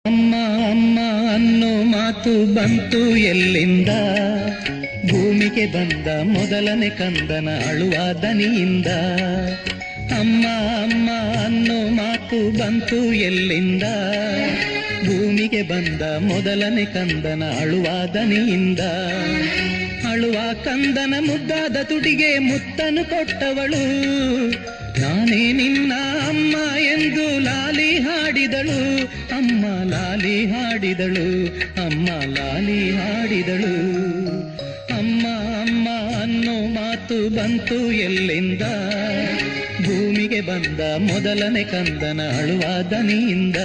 ಅಮ್ಮ ಅಮ್ಮ ಅನ್ನೋ ಮಾತು ಬಂತು ಎಲ್ಲಿಂದ? ಭೂಮಿಗೆ ಬಂದ ಮೊದಲನೇ ಕಂದನ ಅಳುವ ದನಿಯಿಂದ. ಅಮ್ಮ ಅಮ್ಮ ಅನ್ನೋ ಮಾತು ಬಂತು ಎಲ್ಲಿಂದ? ಭೂಮಿಗೆ ಬಂದ ಮೊದಲನೇ ಕಂದನ ಅಳುವ ದನಿಯಿಂದ. ಅಳುವ ಕಂದನ ಮುದ್ದಾದ ತುಟಿಗೆ ಮುತ್ತನು ಕೊಟ್ಟವಳು, ನಾನೇ ನಿನ್ನ ಅಮ್ಮ ಎಂದು ಲಾಲಿ ಹಾಡಿದಳು. ಅಮ್ಮ ಲಾಲಿ ಹಾಡಿದಳು, ಅಮ್ಮ ಲಾಲಿ ಹಾಡಿದಳು. ಅಮ್ಮ ಅಮ್ಮ ಅನ್ನೋ ಮಾತು ಬಂತು ಎಲ್ಲಿಂದ? ಭೂಮಿಗೆ ಬಂದ ಮೊದಲನೇ ಕಂದನ ಅಳುವ ದನಿಯಿಂದ.